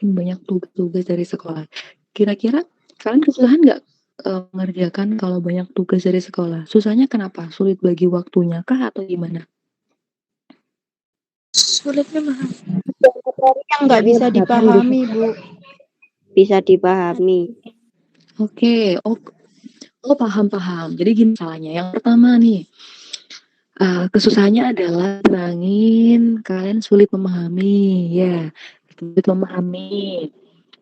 makin banyak tugas-tugas dari sekolah. Kira-kira kalian kesusahan nggak mengerjakan kalau banyak tugas dari sekolah? Susahnya kenapa? Sulit bagi waktunya kah atau gimana? Sulitnya mahal. Yang nggak bisa dipahami, Bu. Bisa dipahami. Oke, oh paham. Jadi gini salahnya. Yang pertama nih, kesusahannya adalah terangin kalian sulit memahami, ya, sulit memahami.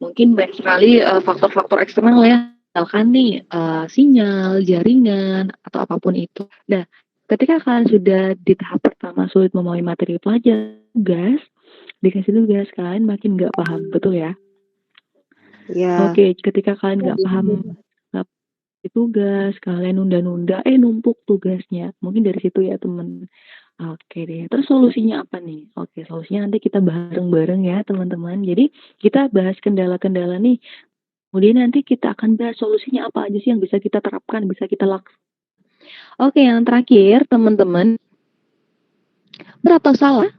Mungkin banyak sekali faktor-faktor eksternal ya, misalkan nih sinyal, jaringan, atau apapun itu. Nah, ketika kalian sudah di tahap pertama sulit memahami materi pelajaran, dikasih tugas, kalian makin nggak paham, betul ya? Ya. Oke, ketika kalian nggak paham tugas, kalian nunda-nunda, numpuk tugasnya. Mungkin dari situ ya teman. Oke deh, terus solusinya apa nih? Oke, solusinya nanti kita bareng-bareng ya teman-teman. Jadi kita bahas kendala-kendala nih. Kemudian nanti kita akan bahas solusinya apa aja sih yang bisa kita terapkan, bisa kita lakukan. Oke, yang terakhir teman-teman, berapa salah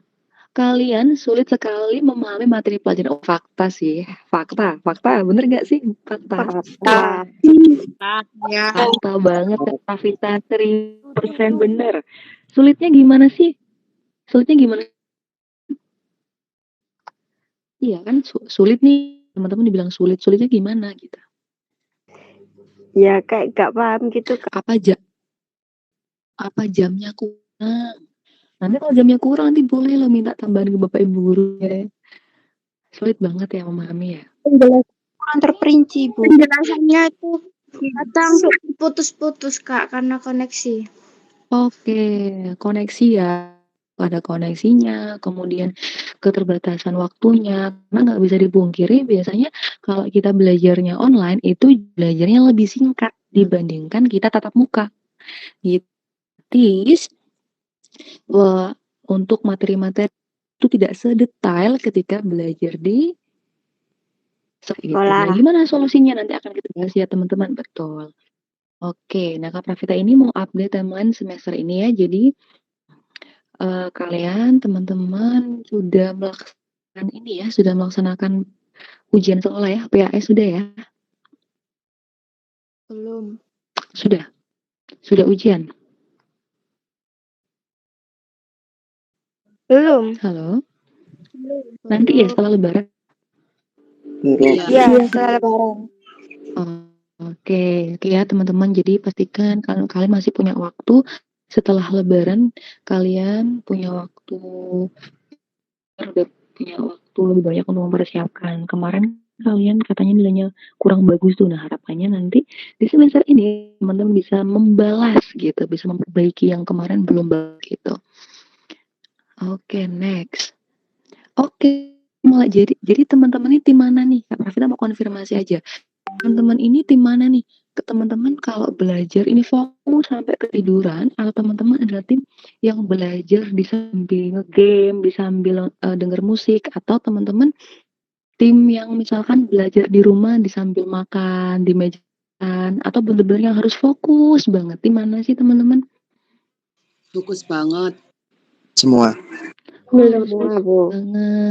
kalian sulit sekali memahami materi pelajaran? Oh, fakta sih, fakta, bener nggak sih? Fakta. Ya. Fakta banget, Kak Vita, 1000% bener. Sulitnya gimana sih? Iya kan sulit nih, teman-teman dibilang sulit, sulitnya gimana gitu? Ya kayak gak paham gitu. Apa jamnya kurang? Nanti kalau jamnya kurang nanti boleh lo minta tambahan ke bapak ibu guru ya. Sulit banget ya memahami ya. Kurang terperinci, Bu. Penjelasannya itu kadang putus-putus Kak karena koneksi. Oke, koneksi ya. Ada koneksinya, kemudian keterbatasan waktunya. Karena nggak bisa dipungkiri, biasanya kalau kita belajarnya online, itu belajarnya lebih singkat dibandingkan kita tatap muka. Gitu. Untuk materi-materi itu tidak sedetail ketika belajar di sekolah. Nah, gimana solusinya nanti akan kita bahas ya teman-teman. Betul. Oke, nah Kak Pravita ini mau update timeline semester ini ya. Jadi kalian teman-teman sudah melaksanakan ujian sekolah ya, PAS sudah ya? Belum. Sudah ujian? Belum. Halo? Nanti ya setelah lebaran? Iya, setelah lebaran. Oke ya teman-teman, jadi pastikan kalau kalian masih punya waktu setelah lebaran, kalian punya waktu lebih banyak untuk mempersiapkan. Kemarin kalian katanya nilainya kurang bagus tuh, nah harapannya nanti di semester ini teman-teman bisa membalas gitu, bisa memperbaiki yang kemarin belum bagus gitu. Oke, next. Oke, mulai jadi teman-teman ini tim mana nih? Kak Pravita mau konfirmasi aja. Teman-teman ini tim mana nih? Ke teman-teman kalau belajar ini fokus sampai ketiduran, atau teman-teman adalah tim yang belajar di sambil nge-game, di sambil denger musik, atau teman-teman tim yang misalkan belajar di rumah di sambil makan di meja makan, atau bener-bener yang harus fokus banget? Tim mana sih teman-teman? Fokus banget. Semua. Semua, Bu.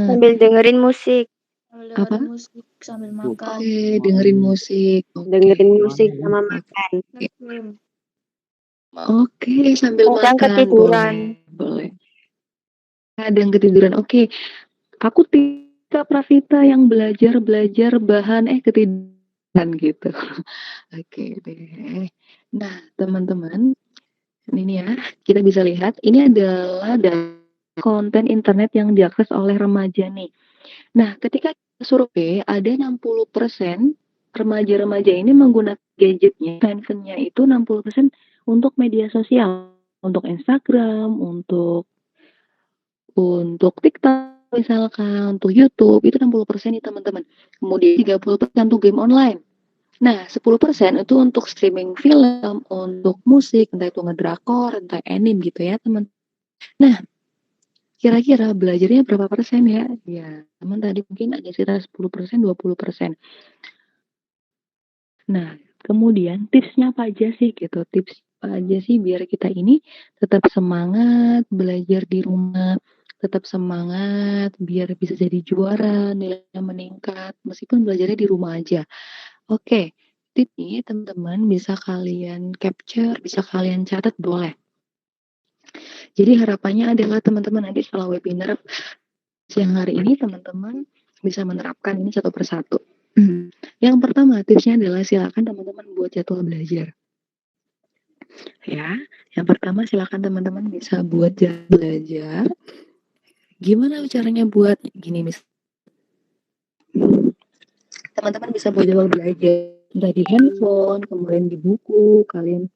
Sambil dengerin musik. Apa? Musik sambil makan. Oke, dengerin musik. Dengerin musik sama makan. Oke, sambil Kadang makan. ketiduran. Boleh. Kadang ketiduran. Oke. Aku Tika Pravita yang belajar bahan ketiduran gitu. Oke deh. Nah, teman-teman, ini ya, kita bisa lihat ini adalah konten internet yang diakses oleh remaja nih. Nah, ketika survei ada 60% remaja-remaja ini menggunakan gadgetnya, handphonenya itu 60% untuk media sosial, untuk Instagram, untuk TikTok misalkan, untuk YouTube, itu 60% nih teman-teman. Kemudian 30% untuk game online. Nah, 10% itu untuk streaming film, untuk musik, entah itu ngedrakor, entah anime gitu ya teman. Nah, kira-kira belajarnya berapa persen ya? Ya, teman tadi mungkin ada sekitar 10%, 20%. Nah, kemudian tipsnya apa aja sih gitu? Tips apa aja sih biar kita ini tetap semangat belajar di rumah, tetap semangat, biar bisa jadi juara, nilainya meningkat, meskipun belajarnya di rumah aja. Oke, tips nih teman-teman bisa kalian capture, bisa kalian catat boleh. Jadi harapannya adalah teman-teman nanti setelah webinar siang hari ini teman-teman bisa menerapkan ini satu persatu. Yang pertama tipsnya adalah silakan teman-teman buat jadwal belajar. Ya, yang pertama silakan teman-teman bisa buat jadwal belajar. Gimana caranya buat gini teman-teman bisa buat jadwal belajar dari handphone, kemudian di buku, kalian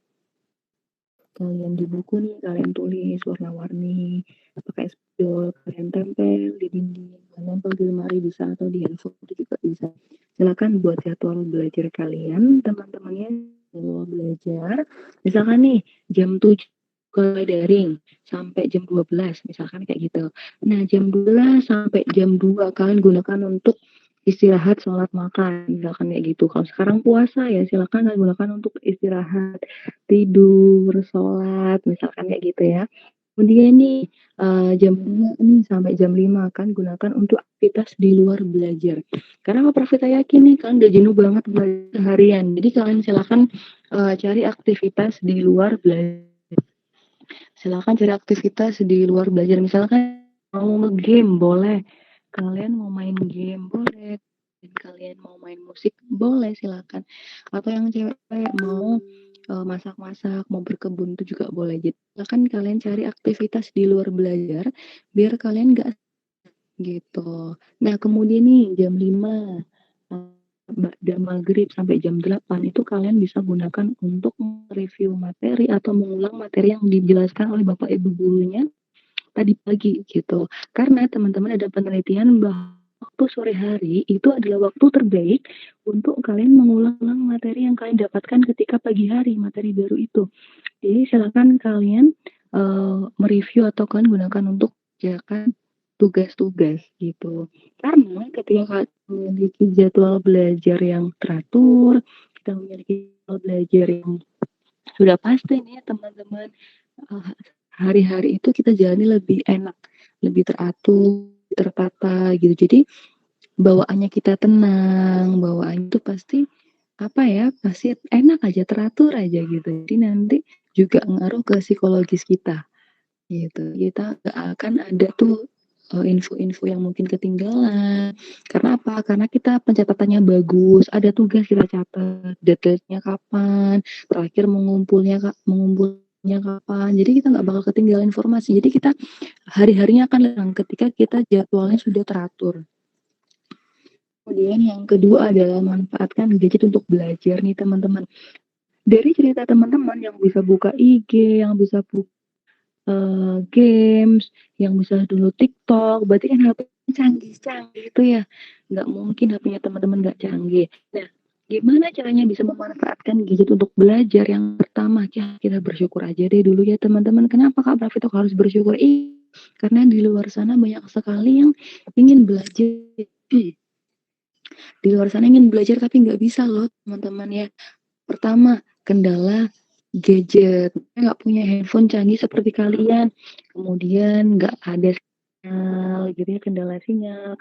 di buku nih kalian tulis warna-warni pakai spidol, kalian tempel di dinding, tempel di lemari bisa atau di handphone itu juga bisa. Silakan buat jadwal belajar kalian, teman-temannya jadwal belajar. Misalkan nih jam 7 ke daring sampai jam 12 misalkan kayak gitu. Nah, jam 12 sampai jam 2 kalian gunakan untuk istirahat, sholat, makan, misalkan kayak gitu. Kalau sekarang puasa ya silakan kalian gunakan untuk istirahat, tidur, sholat, misalkan kayak gitu ya. Kemudian nih jam 2 nih sampai jam 5 kan gunakan untuk aktivitas di luar belajar. Karena Kak Pravita yakin nih kalian udah jenuh banget belajar harian. Jadi kalian silakan cari aktivitas di luar belajar. Silakan cari aktivitas di luar belajar. Misalkan mau nge-game boleh. Kalian mau main game boleh. Dan kalian mau main musik boleh silakan. Atau yang cewek mau masak-masak, mau berkebun itu juga boleh. Jadi silakan kalian cari aktivitas di luar belajar biar kalian nggak gitu. Nah, kemudian nih jam 5 dan maghrib sampai jam 8 itu kalian bisa gunakan untuk review materi atau mengulang materi yang dijelaskan oleh Bapak Ibu gurunya tadi pagi gitu. Karena teman-teman ada penelitian bahwa waktu sore hari itu adalah waktu terbaik untuk kalian mengulang materi yang kalian dapatkan ketika pagi hari, materi baru itu. Jadi silakan kalian mereview atau kalian gunakan untuk mengerjakan tugas-tugas gitu. Karena ketika kalian memiliki jadwal belajar yang teratur, kita memiliki jadwal belajar yang sudah pasti nih teman-teman, hari-hari itu kita jalani lebih enak, lebih teratur, tertata gitu. Jadi bawaannya kita tenang, bawaan itu pasti pasti enak aja, teratur aja gitu. Jadi nanti juga ngaruh ke psikologis kita gitu. Kita gak akan ada tuh info-info yang mungkin ketinggalan. Karena apa? Karena kita pencatatannya bagus, ada tugas kita catat, deadline-nya kapan, terakhir mengumpulnya kapan. Jadi kita nggak bakal ketinggalan informasi. Jadi kita hari-harinya akan lengang ketika kita jadwalnya sudah teratur. Kemudian yang kedua adalah manfaatkan gadget untuk belajar nih teman-teman. Dari cerita teman-teman yang bisa buka IG, yang bisa buka games, yang bisa dulu TikTok, berarti kan HP canggih-canggih itu ya. Nggak mungkin HP-nya teman-teman nggak canggih. Nah, gimana caranya bisa memanfaatkan gadget untuk belajar? Yang pertama, kita bersyukur aja deh dulu ya teman-teman. Kenapa Kak Pravita harus bersyukur? Karena di luar sana banyak sekali yang ingin belajar. Di luar sana ingin belajar tapi nggak bisa loh teman-teman ya. Pertama, kendala gadget. Nggak punya handphone canggih seperti kalian. Kemudian nggak ada sinyal gitu ya, kendala sinyal,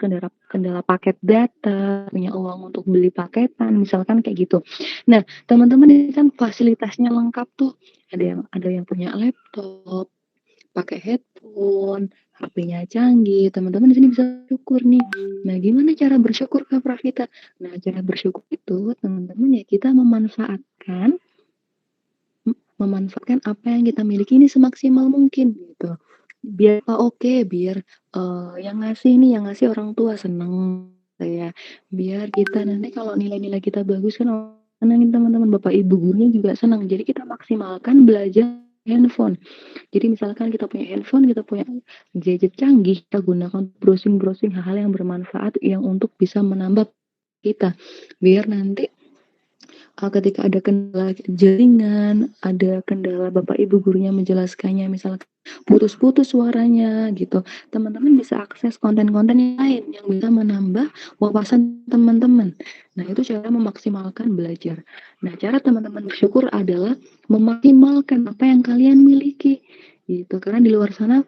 kendala paket data, punya uang untuk beli paketan, misalkan kayak gitu. Nah, teman-teman ini kan fasilitasnya lengkap tuh. Ada yang punya laptop, pakai headphone, HP-nya canggih, teman-teman di sini bisa bersyukur nih. Nah, gimana cara bersyukur Kak Pravita? Nah, cara bersyukur itu teman-teman ya kita memanfaatkan apa yang kita miliki ini semaksimal mungkin gitu. Biar biar yang ngasih orang tua seneng ya. Biar kita nanti kalau nilai-nilai kita bagus kan senengin teman-teman, Bapak Ibu gurunya juga senang. Jadi kita maksimalkan belajar handphone. Jadi misalkan kita punya handphone, kita punya gadget canggih, kita gunakan browsing-browsing hal-hal yang bermanfaat yang untuk bisa menambah kita. Biar nanti ketika ada kendala jaringan, ada kendala Bapak Ibu gurunya menjelaskannya, misalkan putus-putus suaranya gitu, teman-teman bisa akses konten-konten yang lain yang bisa menambah wawasan teman-teman. Nah, itu cara memaksimalkan belajar. Nah, cara teman-teman bersyukur adalah memaksimalkan apa yang kalian miliki gitu. Karena di luar sana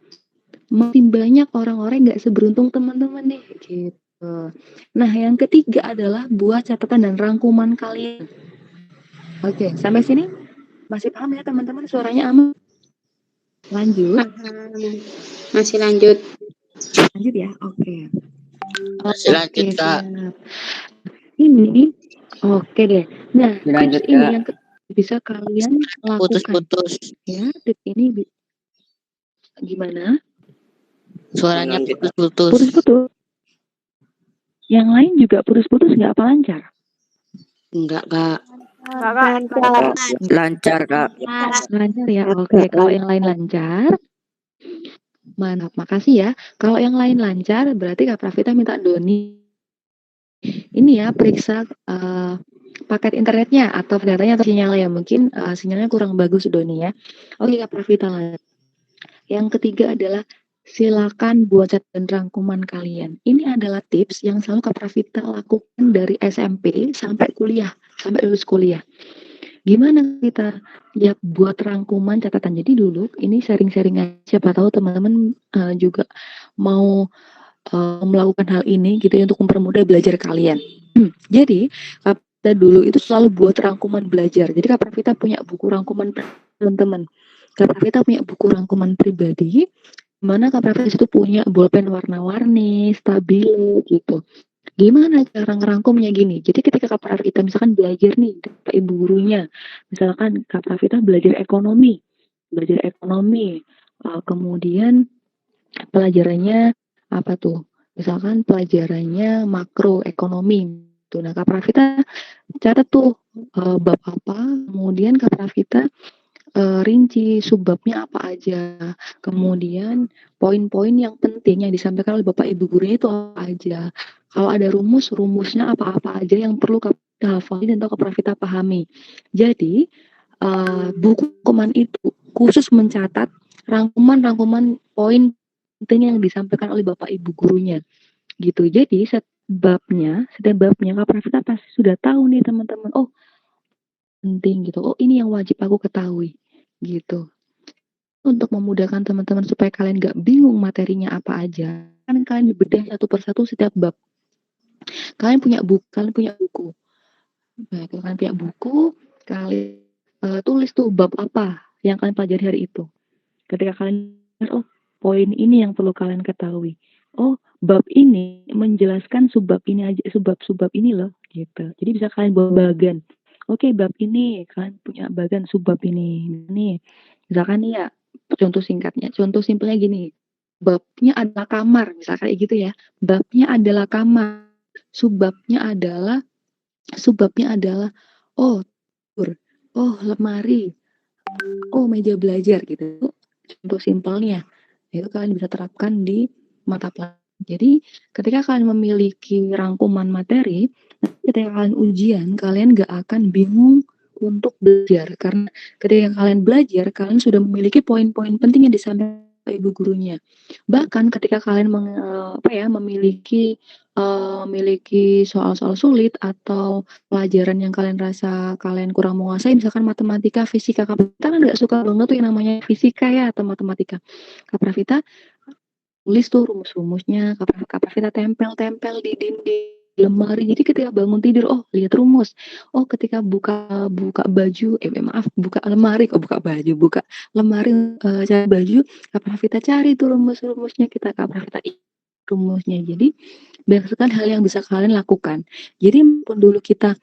masih banyak orang-orang nggak seberuntung teman-teman nih, gitu. Nah, yang ketiga adalah buat catatan dan rangkuman kalian. Oke, sampai sini masih paham ya teman-teman? Suaranya aman? Lanjut. Masih lanjut. Lanjut ya, oke. Masih lanjut, Kak. Siap. Ini, oke deh. Nah, Lanjut, tips ini Kak. yang bisa kalian lakukan. Putus-putus. Ya, tips ini gimana? Suaranya Lanjut, Kak. putus-putus. Putus-putus. Yang lain juga putus-putus nggak apa lancar? Enggak, Kak. Lancar, Kak. Lancar ya, oke. Kalau yang lain lancar, mantap, makasih ya. Kalau yang lain lancar, berarti Kak Pravita minta Doni ini ya, periksa paket internetnya atau datanya atau sinyalnya. Mungkin sinyalnya kurang bagus Doni ya. Oke Kak Pravita lanjut. Yang ketiga adalah silakan buat catatan rangkuman kalian. Ini adalah tips yang selalu Kak Pravita lakukan dari SMP sampai kuliah, sampai lulus kuliah. Gimana kita ya buat rangkuman catatan. Jadi dulu ini sharing-sharing aja, siapa tahu teman-teman juga mau melakukan hal ini gitu ya untuk mempermudah belajar kalian. Jadi Kak Pravita dulu itu selalu buat rangkuman belajar. Jadi Kak Pravita punya buku rangkuman teman-teman. Kak Pravita punya buku rangkuman pribadi, mana Kak Pravita itu punya bolpen warna-warni, stabilo gitu. Gimana cara ngerangkumnya gini? Jadi ketika Kak Pravita misalkan belajar nih, Pak Ibu gurunya, misalkan Kak Pravita belajar ekonomi, kemudian pelajarannya apa tuh? Misalkan pelajarannya makroekonomi. Tuh, nah Kak Pravita catat tuh bab apa, kemudian Kak Pravita rinci subbabnya apa aja, kemudian poin-poin yang penting yang disampaikan oleh Bapak Ibu gurunya itu apa aja. Kalau ada rumusnya apa-apa aja yang perlu Kak hafalin dan Kak Pravita pahami. Jadi buku rangkuman itu khusus mencatat rangkuman poin penting yang disampaikan oleh Bapak Ibu gurunya gitu. Jadi setiap babnya Kak Pravita pasti sudah tahu nih teman-teman. Oh, penting gitu. Oh, ini yang wajib aku ketahui gitu. Untuk memudahkan teman-teman supaya kalian gak bingung materinya apa aja, kan kalian bedah satu persatu setiap bab. Kalian punya buku. Nah, kalau kalian punya buku, kalian tulis tuh bab apa yang kalian pelajari hari itu. Ketika kalian, oh poin ini yang perlu kalian ketahui. Oh, bab ini menjelaskan subbab ini aja, subbab ini loh, gitu. Jadi bisa kalian bawa bagan. Oke, bab ini kalian punya bagan subbab ini. Nih, misalkan nih ya, contoh simpelnya gini. Babnya adalah kamar, misalkan kayak gitu ya. Babnya adalah kamar. Subbabnya adalah oh, tidur, oh lemari, oh meja belajar gitu. Contoh simpelnya. Itu kalian bisa terapkan di mata pelajaran. Jadi ketika kalian memiliki rangkuman materi, ketika kalian ujian, kalian gak akan bingung untuk belajar. Karena ketika kalian belajar, kalian sudah memiliki poin-poin penting yang disampaikan ibu gurunya. Bahkan ketika kalian memiliki soal-soal sulit atau pelajaran yang kalian rasa kalian kurang menguasai, misalkan matematika, fisika, Kak Pravita kan gak suka banget tuh yang namanya fisika ya atau matematika. Kak Pravita tulis tuh rumus-rumusnya, Kak Pravita tempel-tempel di dinding lemari. Jadi ketika bangun tidur, oh lihat rumus. Oh ketika buka baju, buka lemari, buka lemari cari baju, Kak Pravita cari tuh rumusnya kita Kak Pravita rumusnya. Jadi berdasarkan hal yang bisa kalian lakukan. Jadi pun dulu kita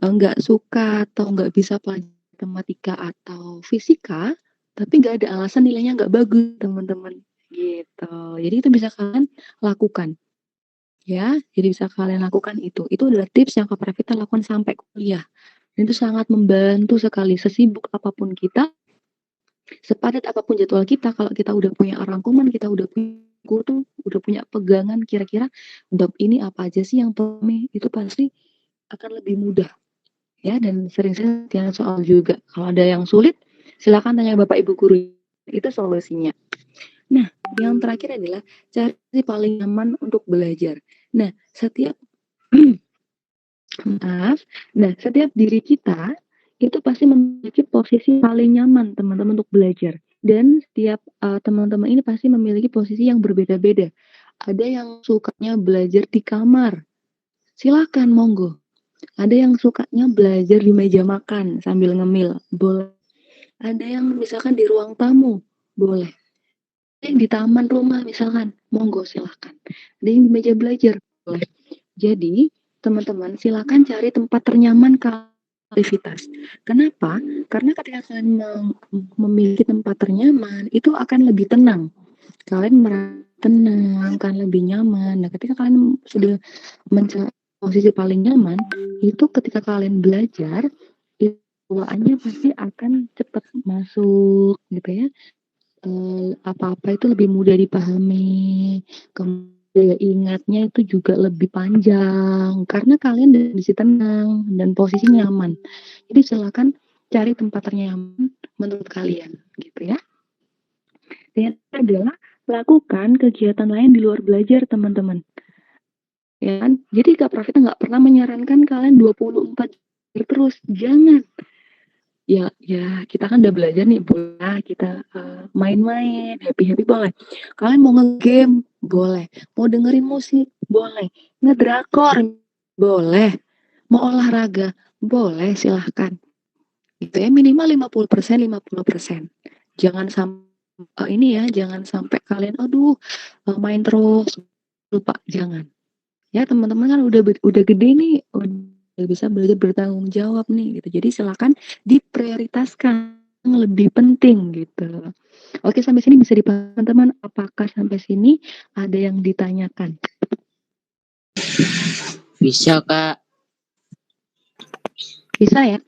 nggak suka atau nggak bisa pelajaran matematika atau fisika, tapi nggak ada alasan nilainya nggak bagus teman-teman gitu. Jadi itu bisa kalian lakukan ya. Jadi bisa kalian lakukan itu adalah tips yang Kak Pravita lakukan sampai kuliah, dan itu sangat membantu sekali. Sesibuk apapun kita, sepadat apapun jadwal kita, kalau kita udah punya rangkuman, kita udah punya guru, udah punya pegangan kira-kira bab ini apa aja sih yang perlu, itu pasti akan lebih mudah ya. Dan sering-sering latihan soal juga. Kalau ada yang sulit, silakan tanya Bapak Ibu guru, itu solusinya. Nah, yang terakhir adalah cari paling nyaman untuk belajar. Nah, setiap setiap diri kita itu pasti memiliki posisi paling nyaman teman-teman untuk belajar. Dan setiap teman-teman ini pasti memiliki posisi yang berbeda-beda. Ada yang sukanya belajar di kamar, silakan monggo. Ada yang sukanya belajar di meja makan sambil ngemil, boleh. Ada yang misalkan di ruang tamu, boleh. Ada yang di taman rumah misalkan, monggo silahkan. Ada yang di meja belajar, boleh. Jadi, teman-teman silakan cari tempat ternyaman aktivitas. Kenapa? Karena ketika kalian memiliki tempat ternyaman, itu akan lebih tenang. Kalian merasa tenang, kalian lebih nyaman. Nah, ketika kalian sudah mencari posisi paling nyaman, itu ketika kalian belajar, bawaannya pasti akan cepat masuk, gitu ya. Apa-apa itu lebih mudah dipahami, kemudian daya ingatnya itu juga lebih panjang, karena kalian di posisi tenang dan posisi nyaman. Jadi silakan cari tempat ternyaman menurut kalian, gitu ya. Dan adalah lakukan kegiatan lain di luar belajar, teman-teman. Ya kan? Jadi Kak Pravita nggak pernah menyarankan kalian 24 jam terus, jangan. Ya kita kan udah belajar nih, boleh kita main-main, happy-happy boleh. Kalian mau nge-game, boleh. Mau dengerin musik, boleh. Ngedrakor, boleh. Mau olahraga, boleh, silahkan. Gitu ya, minimal 50%, 50%. Jangan sampai jangan sampai kalian main terus lupa, jangan. Ya teman-teman kan udah gede nih, udah bisa belajar bertanggung jawab nih gitu. Jadi silakan diprioritaskan yang lebih penting gitu. Oke, sampai sini bisa dipahami teman-teman. Apakah sampai sini ada yang ditanyakan? Bisa, Kak. Bisa ya?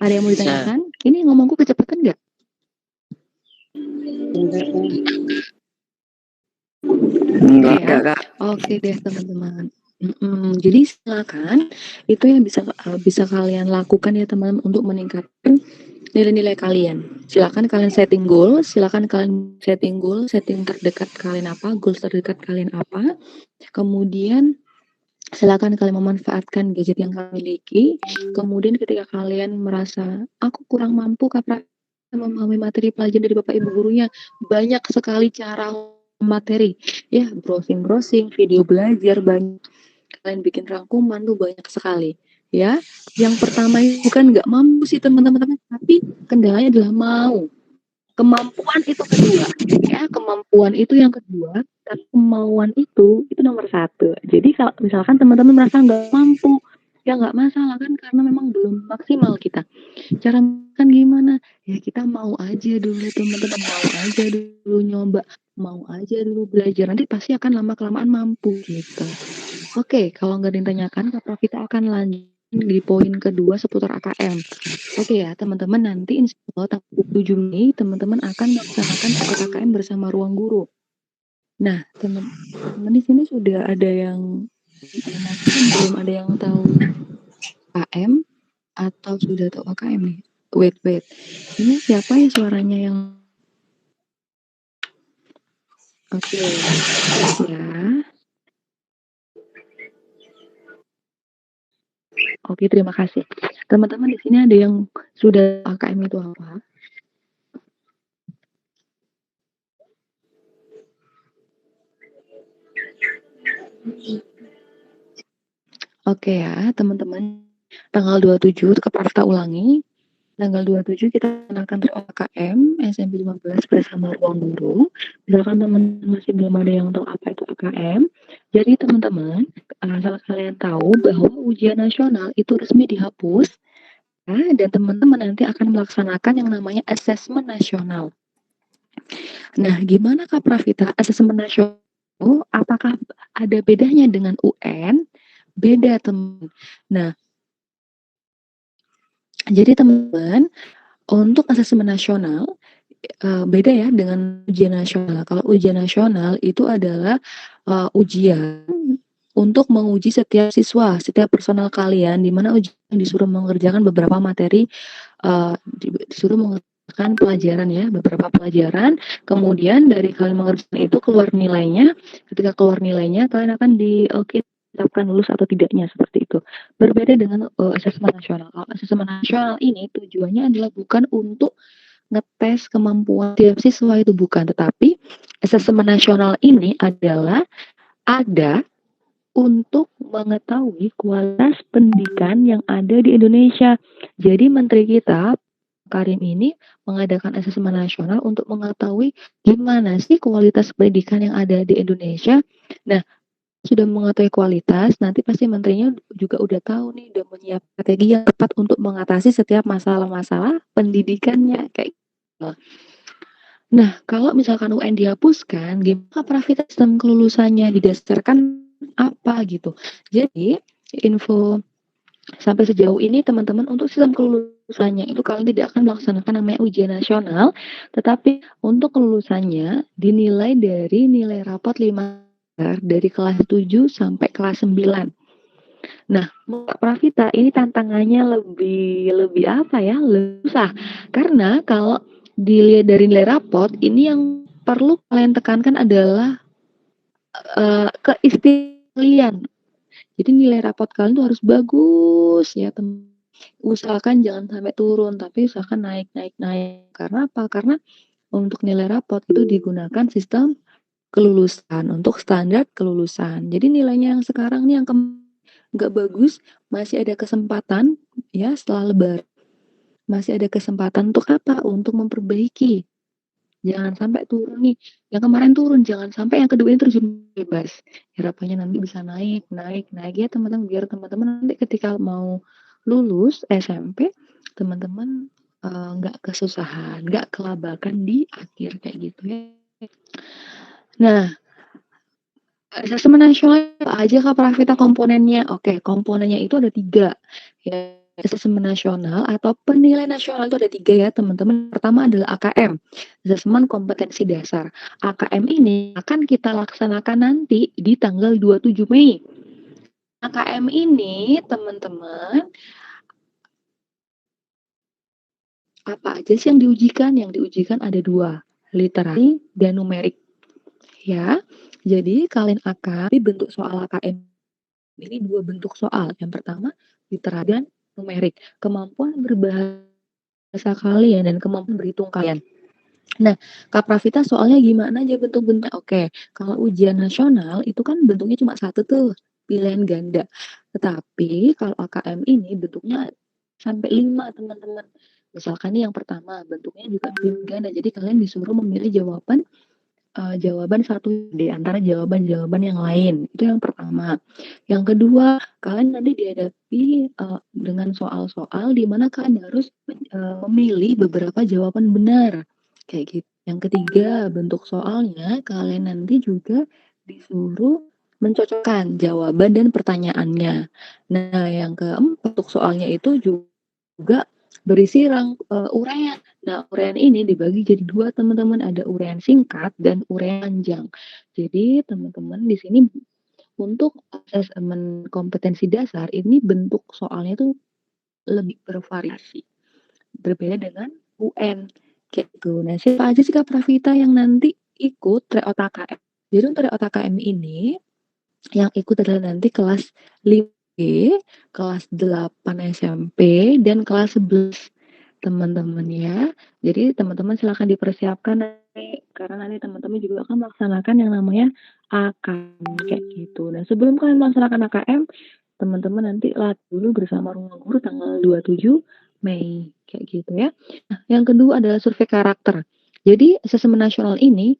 Ada yang mau Bisa. ditanyakan? Ini ngomongku kecepatan nggak? Enggak, ya? Kak. Oke deh teman-teman. Jadi silakan itu yang bisa kalian lakukan ya teman-teman untuk meningkatkan nilai-nilai kalian. Silakan kalian setting goal, setting terdekat kalian apa, goals terdekat kalian apa. Kemudian silakan kalian memanfaatkan gadget yang kalian miliki. Kemudian ketika kalian merasa aku kurang mampu memahami materi pelajaran dari Bapak Ibu gurunya, banyak sekali cara materi. Ya, browsing video belajar, banyak kalian bikin rangkuman tuh banyak sekali. Ya, yang pertama itu kan nggak mampu sih teman-teman, tapi kendalanya adalah mau. Kemampuan itu kedua, ya kemampuan itu yang kedua, tapi kemauan itu nomor satu. Jadi kalau misalkan teman-teman merasa nggak mampu, ya nggak masalah kan, karena memang belum maksimal kita. Cara kan gimana? Ya kita mau aja dulu teman-teman, mau aja dulu nyoba, mau aja dulu belajar, nanti pasti akan lama-kelamaan mampu gitu. Oke, kalau nggak ditanyakan, Kak Pravita akan lanjut di poin kedua seputar AKM. Oke ya, teman-teman, nanti insya Allah tanggal 7 Mei, teman-teman akan melaksanakan AKM bersama ruang guru. Nah, teman-teman di sini sudah ada yang belum ada yang tahu AKM atau sudah tahu AKM nih? Wait. Ini siapa ya suaranya yang... Oke, ya. Oke, terima kasih. Teman-teman di sini ada yang sudah AKM itu apa? Oke ya, teman-teman. Tanggal 27 Kak Pravita ulangi. Tanggal 27 kita akan AKM SMP 15 bersama ruang guru. Misalkan teman-teman masih belum ada yang tahu apa itu AKM. Jadi teman-teman, asal kalian tahu bahwa ujian nasional itu resmi dihapus. Dan teman-teman nanti akan melaksanakan yang namanya asesmen nasional. Nah, gimana Kak Pravita? Asesmen nasional, apakah ada bedanya dengan UN? Beda, teman. Nah, jadi teman-teman, untuk asesmen nasional, beda ya dengan ujian nasional. Kalau ujian nasional itu adalah ujian untuk menguji setiap siswa, setiap personal kalian, di mana ujian disuruh mengerjakan beberapa materi, disuruh mengerjakan pelajaran ya, beberapa pelajaran. Kemudian dari kalian mengerjakan itu keluar nilainya. Ketika keluar nilainya, kalian akan ditetapkan lulus atau tidaknya, seperti itu. Berbeda dengan asesmen nasional. Asesmen nasional ini tujuannya adalah bukan untuk ngetes kemampuan tiap siswa itu bukan, tetapi asesmen nasional ini adalah ada untuk mengetahui kualitas pendidikan yang ada di Indonesia. Jadi menteri kita Karim ini mengadakan asesmen nasional untuk mengetahui gimana sih kualitas pendidikan yang ada di Indonesia. Nah, sudah mengetahui kualitas, nanti pasti menterinya juga udah tahu nih, udah menyiapkan strategi yang tepat untuk mengatasi setiap masalah-masalah pendidikannya kayak gitu. Nah, kalau misalkan UN dihapuskan, gimana Pravita sistem kelulusannya didasarkan apa gitu. Jadi, info sampai sejauh ini teman-teman untuk sistem kelulusannya itu kalian tidak akan melaksanakan namanya ujian nasional, tetapi untuk kelulusannya dinilai dari nilai rapot 5 dari kelas 7 sampai kelas 9. Nah, Mbak Pravita ini tantangannya lebih apa ya? Lebih susah. Karena kalau dilihat dari nilai rapot, ini yang perlu kalian tekankan adalah keistiqlian. Jadi nilai rapot kalian tuh harus bagus ya, teman. Usahakan jangan sampai turun, tapi usahakan naik. Karena apa? Karena untuk nilai rapot itu digunakan sistem kelulusan untuk standar kelulusan. Jadi nilainya yang sekarang nih yang nggak bagus, masih ada kesempatan ya setelah lebaran. Masih ada kesempatan untuk apa? Untuk memperbaiki. Jangan sampai turun nih. Yang kemarin turun, jangan sampai yang kedua ini terjun bebas. Harapannya nanti bisa naik ya teman-teman. Biar teman-teman nanti ketika mau lulus SMP, teman-teman nggak kesusahan, nggak kelabakan di akhir kayak gitu ya. Nah, asesmen nasional apa aja Kak Pravita komponennya? Oke, komponennya itu ada 3. Ya, asesmen nasional atau penilaian nasional itu ada 3 ya teman-teman. Pertama adalah AKM, asesmen kompetensi dasar. AKM ini akan kita laksanakan nanti di tanggal 27 Mei. AKM ini teman-teman, apa aja sih yang diujikan? Yang diujikan ada 2, literasi dan numerik. Ya, jadi kalian akan bentuk soal AKM ini 2 bentuk soal. Yang pertama, literasi dan numerik. Kemampuan berbahasa kalian dan kemampuan berhitung kalian. Nah, Kak Pravita soalnya gimana aja bentuk-bentuknya? Oke, kalau ujian nasional itu kan bentuknya cuma 1 tuh, pilihan ganda. Tetapi kalau AKM ini bentuknya sampai 5 teman-teman. Misalkan nih yang pertama, bentuknya juga pilihan ganda. Jadi kalian disuruh memilih jawaban satu di antara jawaban-jawaban yang lain. Itu yang pertama. Yang kedua, kalian nanti dihadapi dengan soal-soal di mana kalian harus memilih beberapa jawaban benar. Kayak gitu. Yang ketiga, bentuk soalnya kalian nanti juga disuruh mencocokkan jawaban dan pertanyaannya. Nah, yang keempat, bentuk soalnya itu juga berisi uraian. Nah, uraian ini dibagi jadi 2 teman-teman, ada uraian singkat dan uraian panjang. Jadi teman-teman di sini untuk asesmen kompetensi dasar ini bentuk soalnya itu lebih bervariasi. Berbeda dengan UN kayak gitu. Nah, siapa aja sih Kak Pravita yang nanti ikut tryout AKM? Jadi untuk tryout AKM ini yang ikut adalah nanti kelas 5 kelas 8 SMP dan kelas 11 teman-teman ya. Jadi teman-teman silakan dipersiapkan karena nanti teman-teman juga akan melaksanakan yang namanya AKM kayak gitu. Nah, sebelum kalian melaksanakan AKM, teman-teman nanti latih dulu bersama Ruang Guru tanggal 27 Mei kayak gitu ya. Nah, yang kedua adalah survei karakter. Jadi asesmen nasional ini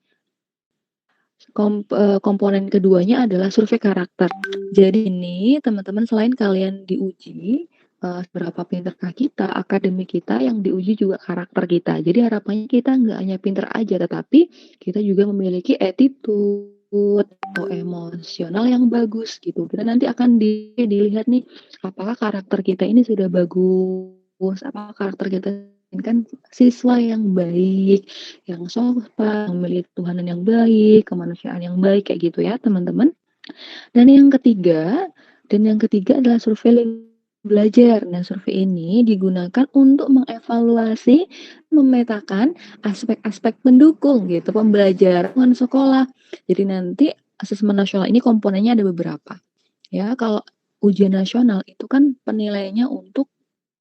komponen keduanya adalah survei karakter. Jadi ini teman-teman selain kalian diuji seberapa pintarkah kita, akademik kita, yang diuji juga karakter kita. Jadi harapannya kita nggak hanya pintar aja, tetapi kita juga memiliki attitude atau emosional yang bagus gitu. Kita nanti akan dilihat nih, apakah karakter kita ini sudah bagus, apakah karakter kita kan siswa yang baik, yang sopan, memiliki Tuhanan yang baik, kemanusiaan yang baik kayak gitu ya teman-teman. Dan yang ketiga adalah survei belajar. Nah, survei ini digunakan untuk mengevaluasi, memetakan aspek-aspek pendukung gitu pembelajaran sekolah. Jadi nanti asesmen nasional ini komponennya ada beberapa. Ya, kalau ujian nasional itu kan penilaiannya untuk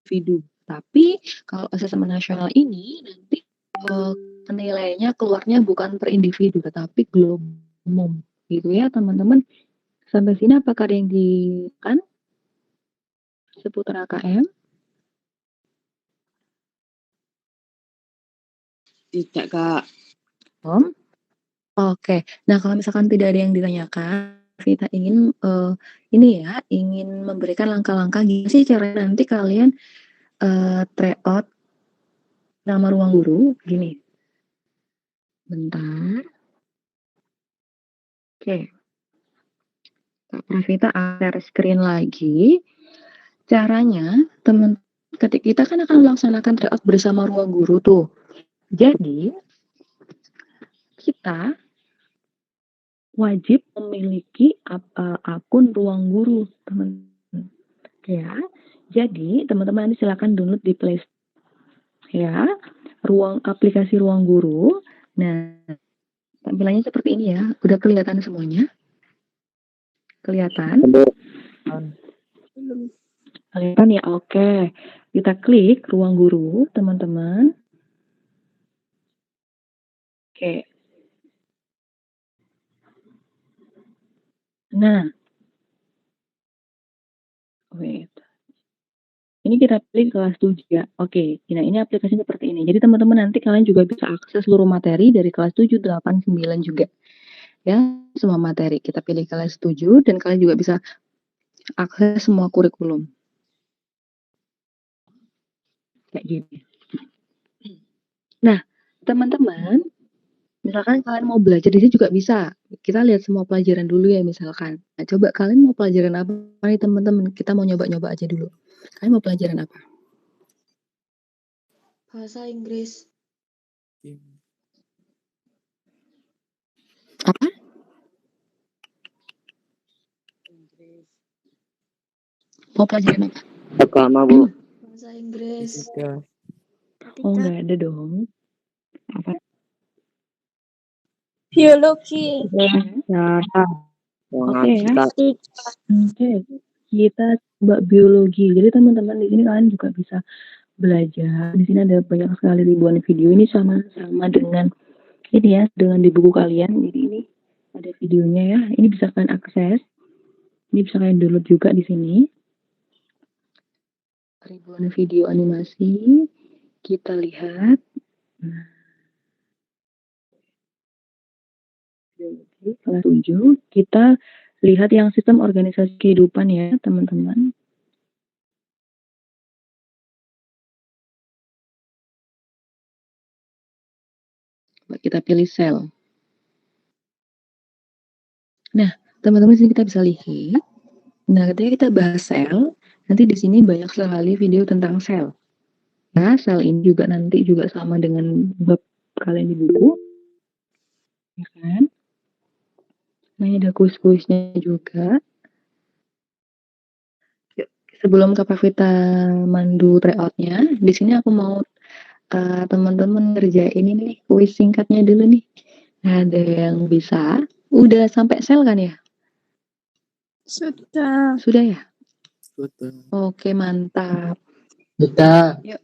individu. Tapi kalau asesmen nasional ini nanti penilaiannya keluarnya bukan per individu tetapi global umum gitu ya teman-teman. Sampai sini apakah ada yang kan seputar AKM? Tidak, Kak. Oke. Nah, kalau misalkan tidak ada yang ditanyakan, kita ingin ingin memberikan langkah-langkah gimana sih cara nanti kalian tryout nama ruang guru gini. Bentar. Oke. Kak Pravita share screen lagi. Caranya, ketika kita kan akan melaksanakan tryout bersama ruang guru tuh. Jadi, kita wajib memiliki akun ruang guru, teman-teman. Ya, jadi teman-teman silakan download di Play Store ya, aplikasi ruang guru. Nah, tampilannya seperti ini ya. Udah kelihatan semuanya? Kelihatan? Kelihatan ya? Oke. Kita klik ruang guru, teman-teman. Oke. Nah, wait. Ini kita pilih kelas 7 ya. Oke, nah ini aplikasinya seperti ini. Jadi teman-teman nanti kalian juga bisa akses seluruh materi dari kelas 7, 8, 9 juga. Ya, semua materi. Kita pilih kelas 7 dan kalian juga bisa akses semua kurikulum. Kayak gini. Nah, teman-teman, misalkan kalian mau belajar di sini juga bisa. Kita lihat semua pelajaran dulu ya misalkan. Nah, coba kalian mau pelajaran apa nih teman-teman? Kita mau nyoba-nyoba aja dulu. Kalian mau pelajaran apa? Bahasa Inggris. Apa? Mau pelajaran apa? Agama, Bu. Bahasa Inggris. Oh, nggak ada dong. Apa? Biologi. Oke ya. Oke. Kita coba biologi. Jadi teman-teman di sini kalian juga bisa belajar. Di sini ada banyak sekali ribuan video. Ini sama dengan ini ya, dengan di buku kalian. Jadi ini ada videonya ya. Ini bisa kalian akses. Ini bisa kalian download juga di sini. Ribuan video animasi. Kita lihat. Nah. Kelas 7, kita lihat yang sistem organisasi kehidupan ya, teman-teman. Kita pilih sel. Nah, teman-teman sini kita bisa lihat. Nah, ketika kita bahas sel, nanti di sini banyak sekali video tentang sel. Nah, sel ini juga nanti juga sama dengan bab kalian di buku. Ya kan? Nah, ini ada kuis-kuisnya juga. Yuk, sebelum Kak Pavita mandu tryout-nya, di sini aku mau teman-teman ngerjain ini nih, kuis singkatnya dulu nih. Ada yang bisa? Udah sampai sel kan ya? Sudah. Sudah ya? Sudah. Oke, mantap. Sudah. Yuk.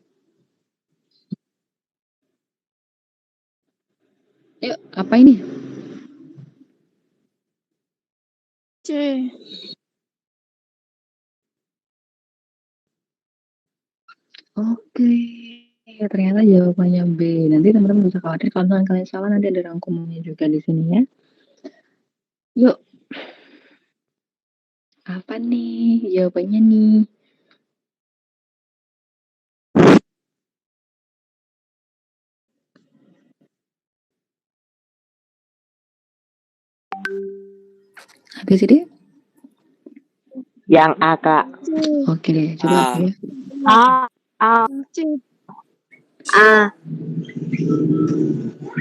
Yuk, apa ini? C. Oke. Ternyata jawabannya B. Nanti teman-teman bisa khawatir kalau kalian salah, nanti ada rangkumannya juga di sini ya. Yuk. Apa nih jawabannya nih? Habis ini? Yang A, Kak. Oke deh, coba ya. C.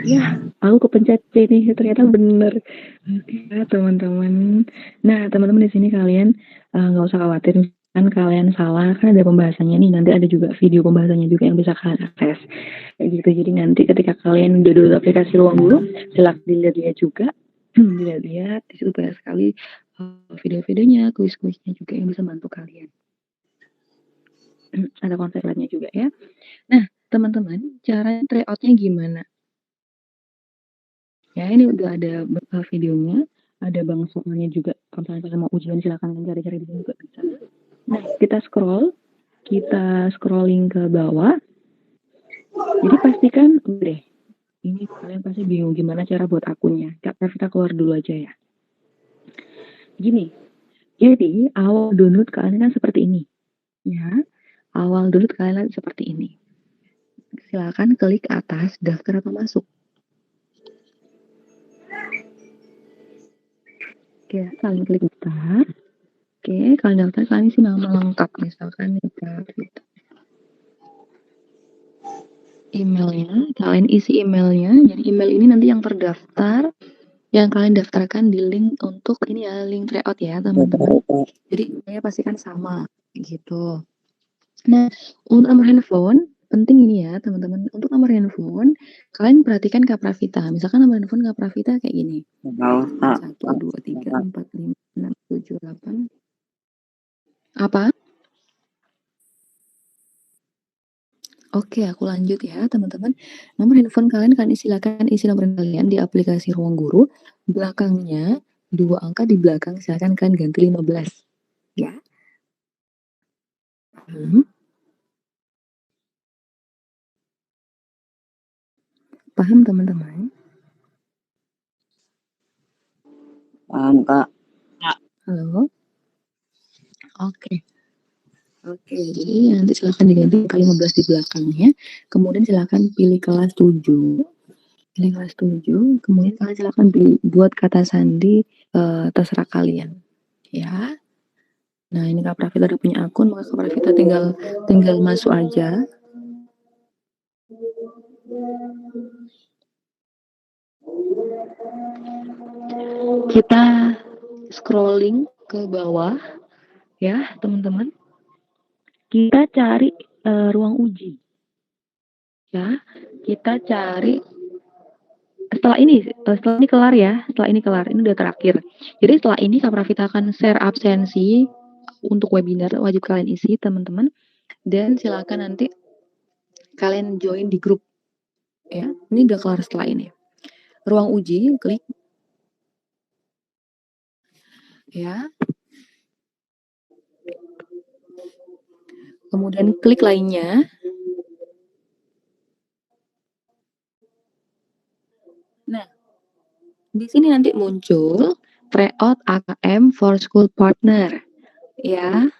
Ya, aku kepencet C nih, ternyata bener. Oke, teman-teman. Nah, teman-teman di sini kalian nggak usah khawatir kan kalian salah, kan ada pembahasannya nih. Nanti ada juga video pembahasannya juga yang bisa kalian akses. Kayak gitu. Jadi nanti ketika kalian udah download aplikasi Ruang Guru, silakan dilihat-lihat juga. Dilihat-lihat, di situ banyak sekali video-videonya, kuis-kuisnya juga yang bisa bantu kalian. Ada konsep lainnya juga ya. Nah, teman-teman, cara tryout-nya gimana? Ya, ini udah ada videonya, ada bang soalnya juga. Kalau misalnya kalian mau ujian silakan cari-cari di sini juga bisa. Nah, kita scrolling ke bawah. Jadi pastikan deh, ini kalian pasti bingung gimana cara buat akunnya. Kita keluar dulu aja ya. Gini, jadi awal download kalian kan seperti ini. Ya, awal download kalian seperti ini. Silakan klik atas daftar atau masuk. Oke, kalian klik daftar. Oke, kalian daftar, kalian isi nama lengkap. Misalkan gitu. Emailnya, kalian isi emailnya. Jadi email ini nanti yang terdaftar, yang kalian daftarkan di link untuk ini ya, link tryout ya teman-teman. Jadi emailnya pastikan sama gitu. Nah, untuk nomor handphone, penting ini ya teman-teman. Untuk nomor handphone, kalian perhatikan Kak Pravita. Misalkan nomor handphone Kak Pravita kayak gini. 1, 2, 3, 4, 5, 6, 7, 8. Apa? Oke, aku lanjut ya teman-teman. Nomor handphone kalian silakan isi nomor kalian di aplikasi Ruang Guru. Belakangnya 2 angka di belakang silakan kalian ganti 15. Ya. Paham teman-teman? Paham, Kak. Halo? Oke. Oke, jadi nanti silakan diganti angka 15 di belakangnya. Kemudian silakan pilih kelas 7. Pilih kelas 7, kemudian kalian silakan buat kata sandi terserah kalian. Ya. Nah, ini Kak Pravita udah punya akun, maka Kak Pravita tinggal masuk aja. Kita scrolling ke bawah ya, teman-teman. Kita cari ruang uji. Ya, kita cari setelah ini kelar ya, ini udah terakhir. Jadi setelah ini Kak Pravita akan share absensi untuk webinar, wajib kalian isi teman-teman, dan silakan nanti kalian join di grup ya. Ini udah kelar setelah ini. Ruang uji, klik ya. Kemudian klik lainnya. Nah, di sini nanti muncul tryout AKM for School Partner ya.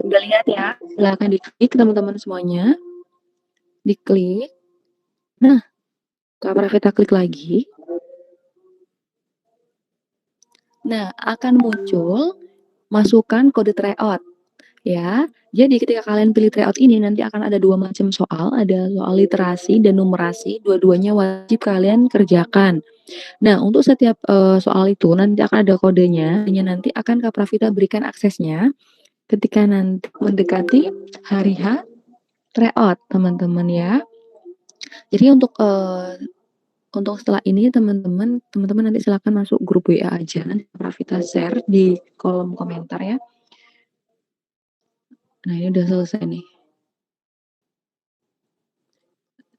Udah lihat ya, silahkan diklik teman-teman semuanya. Diklik. Nah, Kak Pravita klik lagi. Nah, akan muncul masukkan kode tryout ya. Jadi ketika kalian pilih tryout ini nanti akan ada 2 macam soal, ada soal literasi dan numerasi, dua-duanya wajib kalian kerjakan. Nah, untuk setiap soal itu nanti akan ada kodenya, nanti akan Kak Pravita berikan aksesnya ketika nanti mendekati hari H tryout, teman-teman ya. Jadi untuk setelah ini teman-teman nanti silakan masuk grup WA aja, nanti Pravita share di kolom komentar ya. Nah, ini udah selesai nih.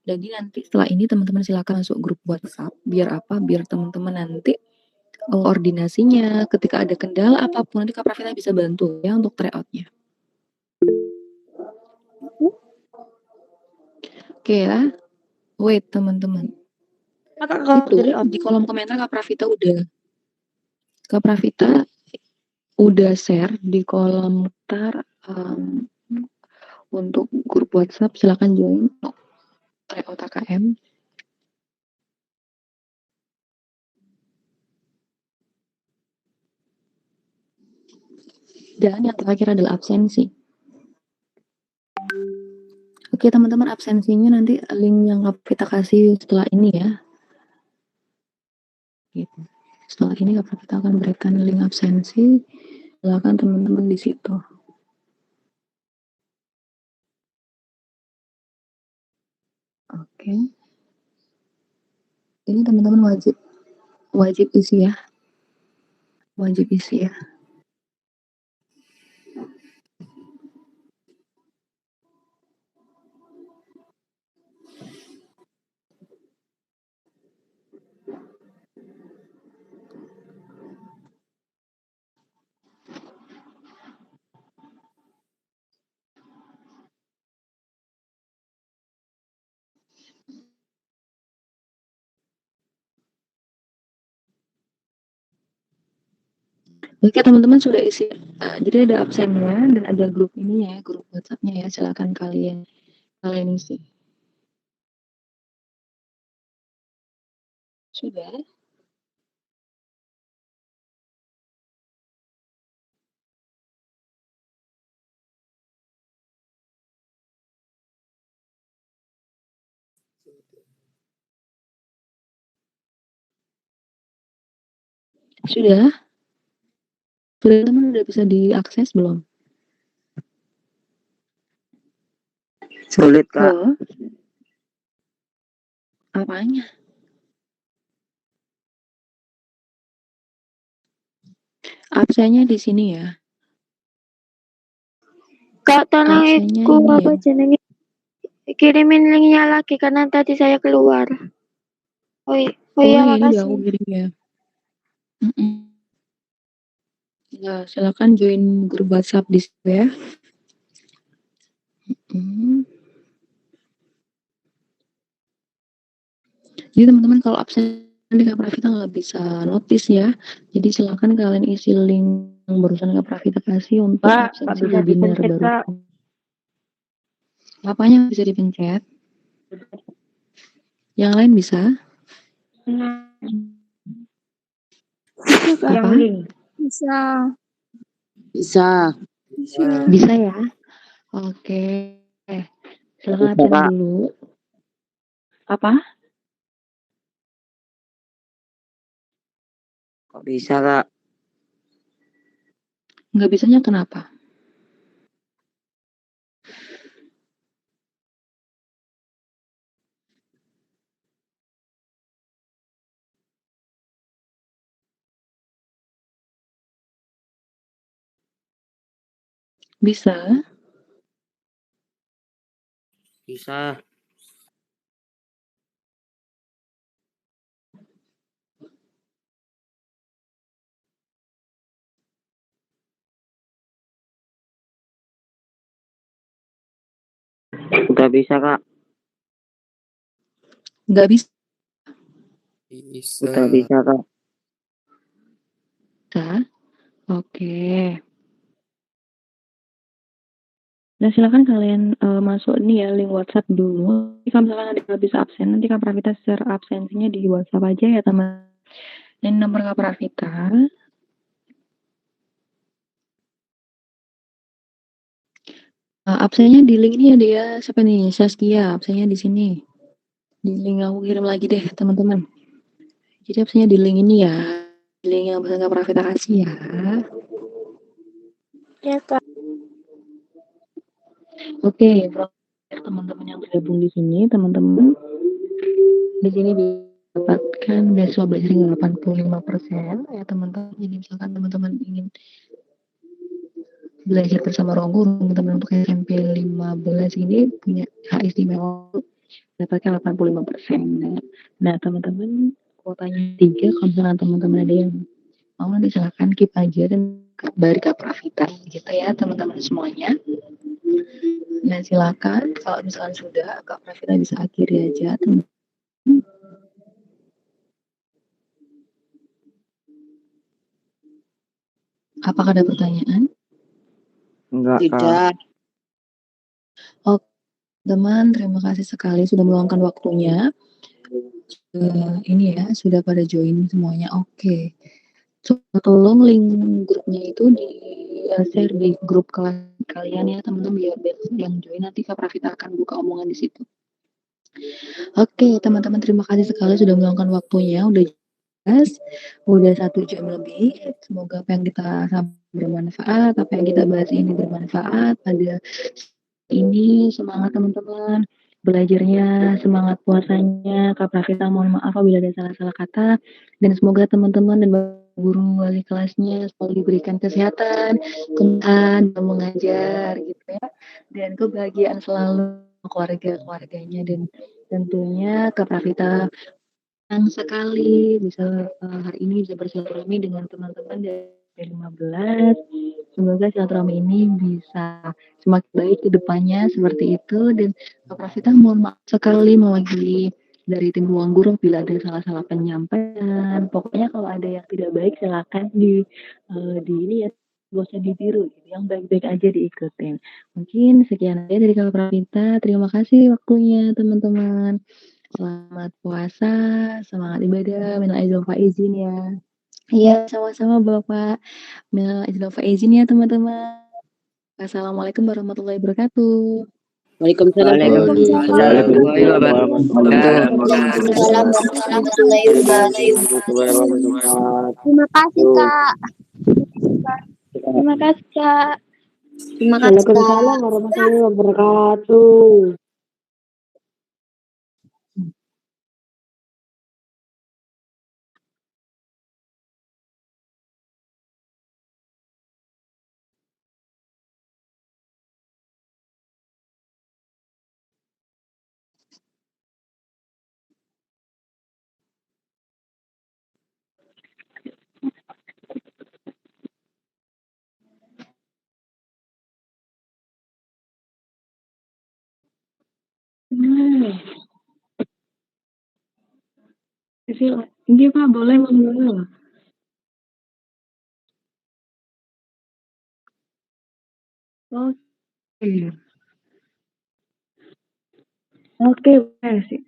Jadi nanti setelah ini teman-teman silakan masuk grup WhatsApp. Biar apa? Biar teman-teman nanti koordinasinya ketika ada kendala apapun nanti Kak Pravita bisa bantu ya untuk tryout-nya. Oke ya. Wait teman-teman. Itu di kolom komentar Kak Pravita udah share di kolom komentar untuk grup WhatsApp, silakan join tryout AKM. Dan yang terakhir adalah absensi. Oke teman-teman, absensinya nanti link yang kita kasih setelah ini ya. Gitu. Setelah ini kita akan berikan link absensi, silakan teman-teman di situ. Oke. Ini teman-teman wajib isi ya. Wajib isi ya. Oke teman-teman sudah isi, jadi ada absennya dan ada grup ini ya, grup WhatsApp-nya ya, silakan kalian isi. Sudah? Sudah? Sudah teman udah bisa diakses belum? Sulit, Kak. Halo? Apanya? Absennya di sini ya. Kak, tolong Absennya aku ini apa ya. jenenge kirimin linknya lagi karena tadi saya keluar. Oh iya, Oh iya ya, ini udah aku makasih. kirim ya. Ya, silakan join grup WhatsApp di situ ya. Jadi teman-teman kalau absen nanti Kak Pravita nggak bisa notice ya. Jadi silakan kalian isi link yang barusan Kak Pravita kasih untuk absensi webinar baru. Apanya bisa dipencet? Yang lain bisa? Apa? Bisa. Bisa. Bisa ya? Oke. Silakan Bisa, absen Kak. dulu. Apa? Kok bisa, Kak? Nggak bisanya kenapa? Bisa? Bisa. Udah bisa, Kak. Nggak bisa? Udah bisa, Kak. Oke. Nah, silakan kalian masuk nih ya link WhatsApp dulu. Jika misalkan ada yang bisa absen, nanti Kak Pravita share absensinya di WhatsApp aja ya teman. Ini nomor Kak Pravita. Absennya di link ini ya dia siapa nih? Saskia, absennya di sini. Di link aku kirim lagi deh teman-teman. Jadi absennya di link ini ya. Di link yang bisa Kak Pravita kasih ya. Ya, Kak. Oke, teman-teman yang bergabung di sini, teman-teman di sini didapatkan beasiswa belajar hingga 85% ya teman-teman. Jadi misalkan teman-teman ingin belajar bersama ruang guru, teman-teman untuk SMP 15 ini punya hak istimewa dapatkan 85%. Nah, teman-teman kuotanya 3, kalau misalkan teman-teman ada yang mau nanti silahkan keep aja dan kabari Kak Pravita gitu ya teman-teman semuanya. Nah, silakan kalau misalkan sudah Kak Pravita bisa akhiri aja teman. Apakah ada pertanyaan? Enggak, Kak. Tidak. Oke, teman, terima kasih sekali sudah meluangkan waktunya. Ini ya, sudah pada join semuanya. Oke. So, tolong link grupnya itu di share di grup kelas kalian ya teman-teman biar yang join nanti Kak Pravita akan buka omongan di situ. Oke, teman-teman terima kasih sekali sudah meluangkan waktunya. Udah 1 jam lebih. Semoga apa yang kita bermanfaat, apa yang kita bahas ini bermanfaat pada ini. Semangat teman-teman belajarnya, semangat puasanya. Kak Pravita mohon maaf apabila ada salah-salah kata, dan semoga teman-teman dan guru wali kelasnya selalu diberikan kesehatan, kemudahan dalam mengajar gitu ya, dan kebahagiaan selalu keluarganya, dan tentunya Kak Pravita senang sekali bisa hari ini bisa bersilaturahmi dengan teman-teman dari 15. Semoga silaturahmi ini bisa semakin baik ke depannya seperti itu, dan Kak Pravita mohon maaf sekali mewakili dari tim ruang guru bila ada salah-salah penyampaian. Pokoknya kalau ada yang tidak baik silakan di ini ya, gak usah ditiru gitu. Yang baik-baik aja diikutin. Mungkin sekian aja dari Kak Pravita. Terima kasih waktunya teman-teman. Selamat puasa, semangat ibadah, minal aidin wal faizin ya. Iya, sama-sama Bapak. Minal aidin wal faizin ya teman-teman. Wassalamualaikum warahmatullahi wabarakatuh. Waalaikumsalam. Waalaikumsalam warahmatullahi wabarakatuh. Waalaikumsalam warahmatullahi wabarakatuh. Terima kasih, Kak. Terima kasih, Kak. Terima kasih, Kak. Waalaikumsalam warahmatullahi wabarakatuh. Ini Pak, boleh monggo. Oke. Oke, sih.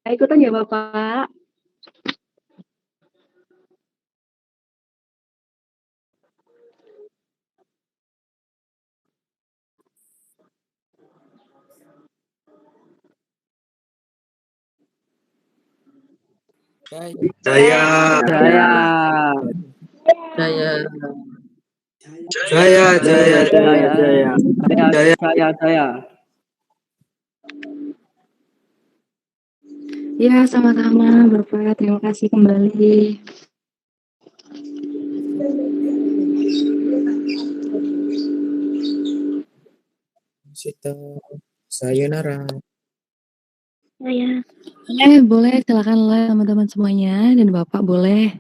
Ikutan ya Bapak. Saya Ya, sama-sama Bapak. Terima kasih kembali. sayonara. Saya. Boleh silakan lah teman-teman semuanya dan Bapak boleh.